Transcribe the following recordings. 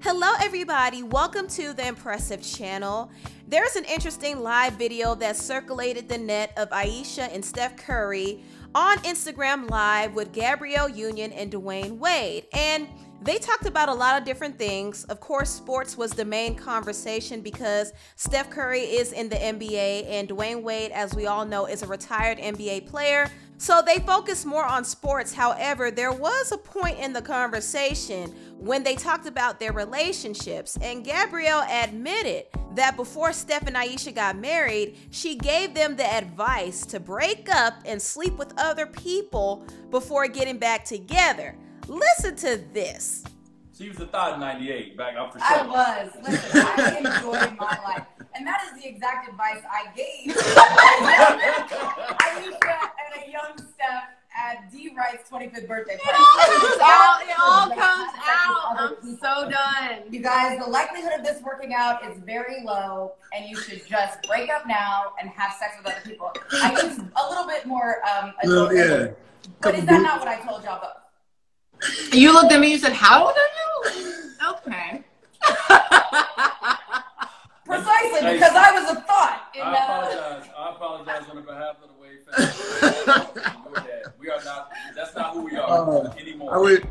Hello everybody, welcome to the Empressive channel. There's an interesting live video that circulated the net of Ayesha and Steph Curry on Instagram Live with Gabrielle Union and Dwayne Wade. And they talked about a lot of different things. Of course, sports was the main conversation because Steph Curry is in the NBA and Dwayne Wade, as we all know, is a retired NBA player. So they focused more on sports. However, there was a point in the conversation when they talked about their relationships, and Gabrielle admitted that before Steph and Ayesha got married, she gave them the advice to break up and sleep with other people before getting back together. Listen to this. She was a thought in '98, back up for sure. I was. Listen, I enjoyed my life. And that is the exact advice I gave Ayesha and a young Steph at D. Wright's 25th birthday party. It all comes out. I'm so done. You guys, the likelihood of this working out is very low, and you should just break up now and have sex with other people. I use a little bit more adult, but is that not what I told y'all both? You looked at me and you said, how old are you? Okay. Precisely, because I was a thought. I apologize on the behalf of the Wade family. We are not, that's not who we are anymore.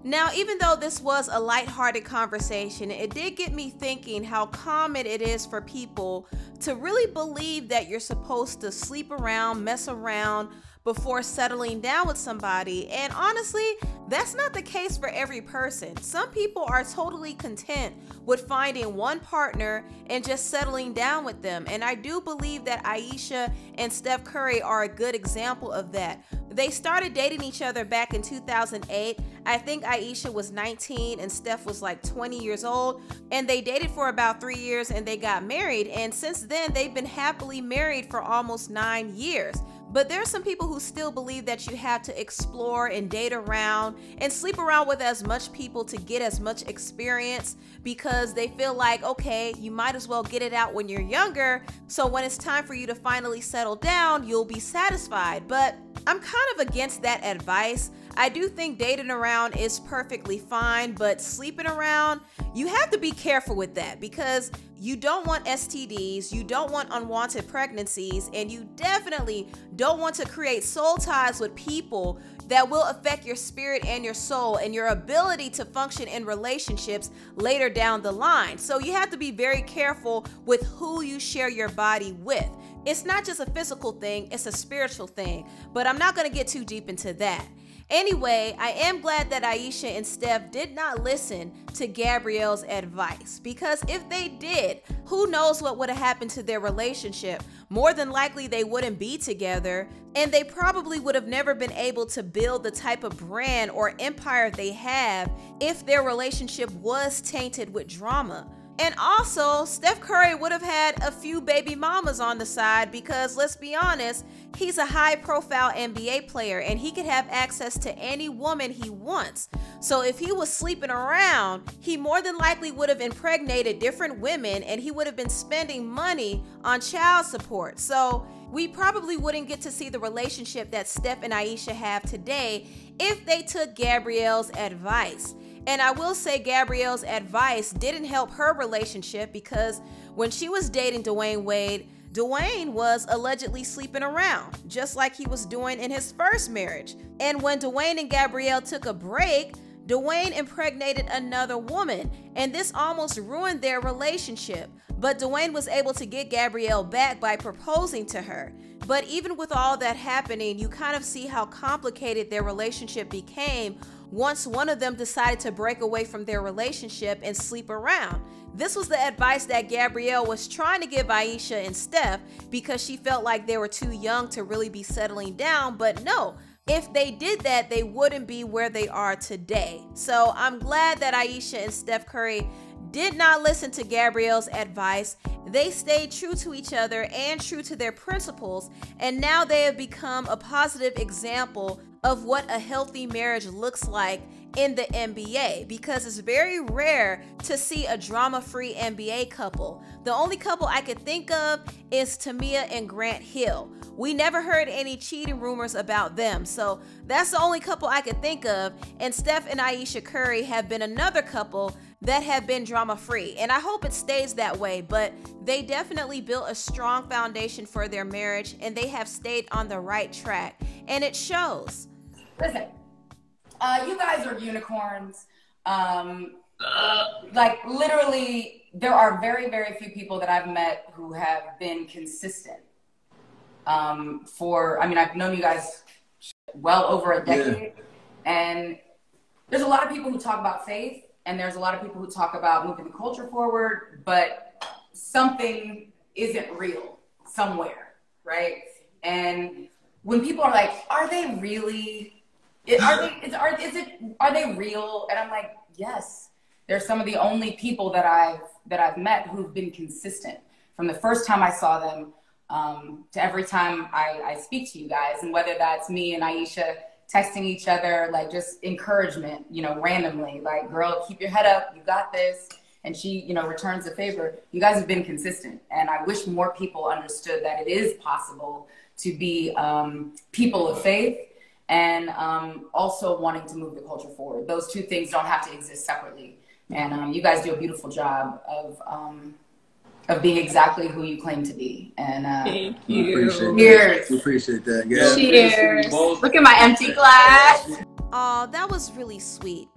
Now, even though this was a lighthearted conversation, it did get me thinking how common it is for people to really believe that you're supposed to sleep around, mess around before settling down with somebody. And honestly, that's not the case for every person. Some people are totally content with finding one partner and just settling down with them. And I do believe that Ayesha and Steph Curry are a good example of that. They started dating each other back in 2008. I think Ayesha was 19 and Steph was like 20 years old. And they dated for about 3 years and they got married. And since then, they've been happily married for almost 9 years. But there are some people who still believe that you have to explore and date around and sleep around with as much people to get as much experience because they feel like, okay, you might as well get it out when you're younger. So when it's time for you to finally settle down, you'll be satisfied. But I'm kind of against that advice. I do think dating around is perfectly fine, but sleeping around, you have to be careful with that because you don't want STDs, you don't want unwanted pregnancies, and you definitely don't want to create soul ties with people that will affect your spirit and your soul and your ability to function in relationships later down the line. So you have to be very careful with who you share your body with. It's not just a physical thing, it's a spiritual thing, but I'm not going to get too deep into that. Anyway, I am glad that Ayesha and Steph did not listen to Gabrielle's advice because if they did, who knows what would have happened to their relationship. More than likely, they wouldn't be together and they probably would have never been able to build the type of brand or empire they have if their relationship was tainted with drama. And also, Steph Curry would have had a few baby mamas on the side because, let's be honest, he's a high-profile NBA player and he could have access to any woman he wants. So if he was sleeping around, he more than likely would have impregnated different women and he would have been spending money on child support. So we probably wouldn't get to see the relationship that Steph and Ayesha have today if they took Gabrielle's advice. And I will say Gabrielle's advice didn't help her relationship because when she was dating Dwayne Wade, Dwayne was allegedly sleeping around, just like he was doing in his first marriage. And when Dwayne and Gabrielle took a break, Dwayne impregnated another woman, and this almost ruined their relationship. But Dwayne was able to get Gabrielle back by proposing to her. But even with all that happening, you kind of see how complicated their relationship became once one of them decided to break away from their relationship and sleep around. This was the advice that Gabrielle was trying to give Ayesha and Steph because she felt like they were too young to really be settling down. But no, if they did that, they wouldn't be where they are today. So I'm glad that Ayesha and Steph Curry did not listen to Gabrielle's advice. They stayed true to each other and true to their principles, and now they have become a positive example of what a healthy marriage looks like in the NBA because it's very rare to see a drama-free NBA couple. The only couple I could think of is Tamia and Grant Hill. We never heard any cheating rumors about them, so that's the only couple I could think of. And Steph and Ayesha Curry have been another couple that have been drama-free, and I hope it stays that way, but they definitely built a strong foundation for their marriage, and they have stayed on the right track, and it shows. Listen, you guys are unicorns. Like, literally, there are very, very few people that I've met who have been consistent. I mean, I've known you guys well over a decade, and there's a lot of people who talk about faith, and there's a lot of people who talk about moving the culture forward, but something isn't real somewhere, right? And when people are like, are they really, are they real? And I'm like, yes. They're some of the only people that I've met who've been consistent from the first time I saw them to every time I speak to you guys. And whether that's me and Ayesha texting each other, like just encouragement, you know, randomly, like, girl, keep your head up, you got this. And she, you know, returns the favor. You guys have been consistent. And I wish more people understood that it is possible to be people of faith and also wanting to move the culture forward. Those two things don't have to exist separately. And you guys do a beautiful job of being exactly who you claim to be. And thank you. We appreciate that. Yeah. Cheers. Look at my empty glass. Oh, that was really sweet.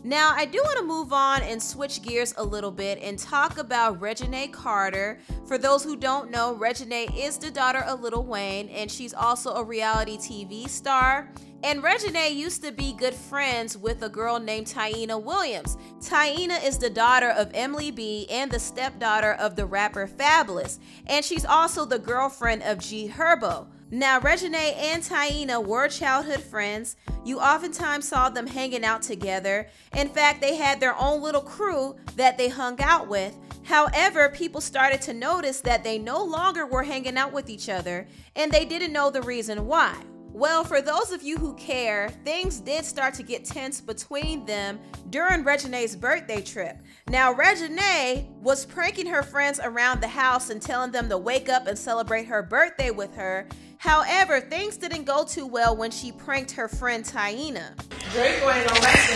Now, I do want to move on and switch gears a little bit and talk about Reginae Carter. For those who don't know, Reginae is the daughter of Lil Wayne, and she's also a reality TV star. And Reginae used to be good friends with a girl named Taina Williams. Taina is the daughter of Emily B and the stepdaughter of the rapper Fabulous. And she's also the girlfriend of G Herbo. Now, Reginae and Taina were childhood friends. You oftentimes saw them hanging out together. In fact, they had their own little crew that they hung out with. However, people started to notice that they no longer were hanging out with each other, and they didn't know the reason why. Well, for those of you who care, things did start to get tense between them during Reginae's birthday trip. Now, Reginae was pranking her friends around the house and telling them to wake up and celebrate her birthday with her. However, things didn't go too well when she pranked her friend Taina.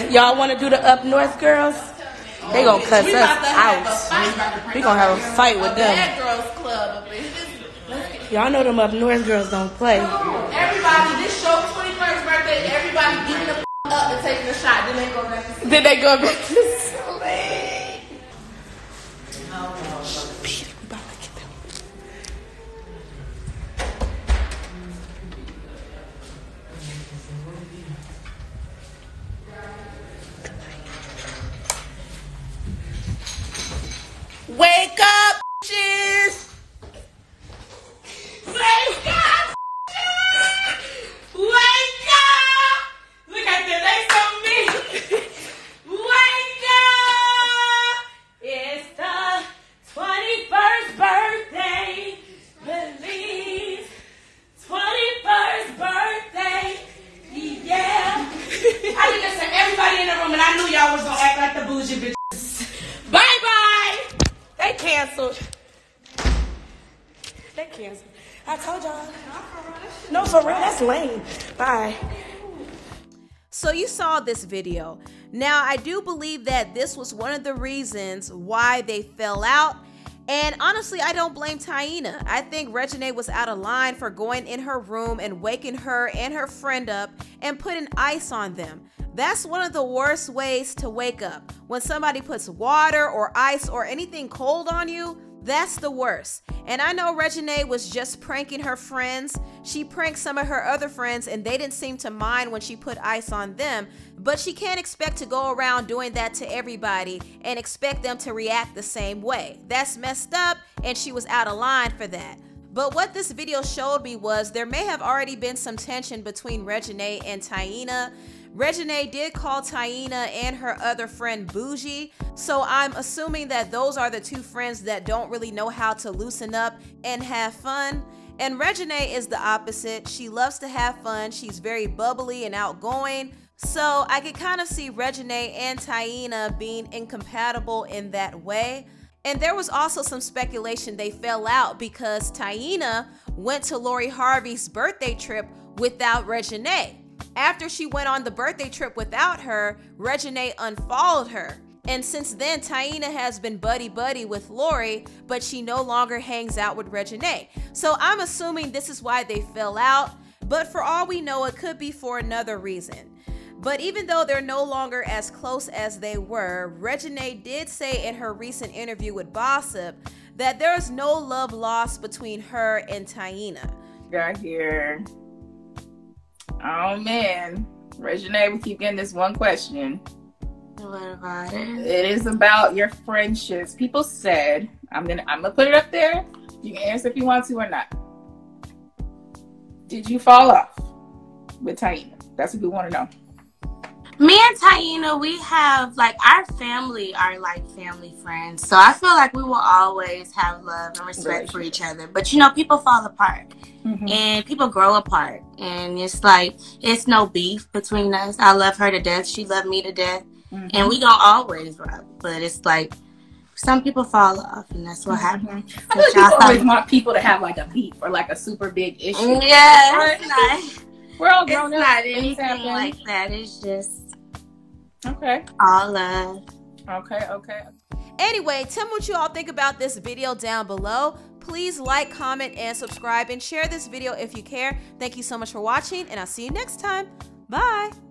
Y'all want to do the Up North girls? They gonna cuss us out. We gonna have a fight with them. Y'all know them Up North girls don't play. Everybody, this show 21st birthday, everybody getting the up and taking a shot. Then they go back to sleep. Then they go back to sleep. We about to get them. Wake up, bitches! Wake up! Wake up! Look at them, they so mean. Wake up! It's the 21st birthday. Believe 21st birthday. Yeah. I did this to everybody in the room, and I knew y'all was gonna act like the bougie bitches. Bye bye. They canceled. They canceled. I told y'all. No, for real. That's lame. Bye. So you saw this video. Now, I do believe that this was one of the reasons why they fell out. And honestly, I don't blame Taina. I think Reginae was out of line for going in her room and waking her and her friend up and putting ice on them. That's one of the worst ways to wake up. When somebody puts water or ice or anything cold on you, that's the worst. And I know Reginae was just pranking her friends. She pranked some of her other friends and they didn't seem to mind when she put ice on them. But she can't expect to go around doing that to everybody and expect them to react the same way. That's messed up, and she was out of line for that. But what this video showed me was there may have already been some tension between Reginae and Taina. Reginae did call Taina and her other friend bougie, so I'm assuming that those are the two friends that don't really know how to loosen up and have fun. And Reginae is the opposite. She loves to have fun. She's very bubbly and outgoing. So I could kind of see Reginae and Taina being incompatible in that way. And there was also some speculation they fell out because Taina went to Lori Harvey's birthday trip without Reginae. After she went on the birthday trip without her, Reginae unfollowed her. And since then, Taina has been buddy-buddy with Lori, but she no longer hangs out with Reginae. So I'm assuming this is why they fell out, but for all we know, it could be for another reason. But even though they're no longer as close as they were, Reginae did say in her recent interview with Gossip that there is no love lost between her and Taina. Got here. Oh man, Reginae, we keep getting this one question. What about it? It is about your friendships. People said, I'm gonna put it up there. You can answer if you want to or not. Did you fall off with Taina? That's what we want to know. Me and Taina, we have, like, our family are like family friends. So I feel like we will always have love and respect for each other. But, you know, people fall apart. And people grow apart. And it's like, it's no beef between us. I love her to death. She loved me to death. And we gonna always rock. But it's like, some people fall off. And that's what happens. I feel like you always want people to have, like, a beef or, like, a super big issue. Yeah, it's not. We're all grown up. It's not anything like that. It's just... Okay. all love. Okay. Anyway, tell me what you all think about this video down below. Please like, comment, and subscribe, and share this video if you care. Thank you so much for watching, and I'll see you next time. Bye.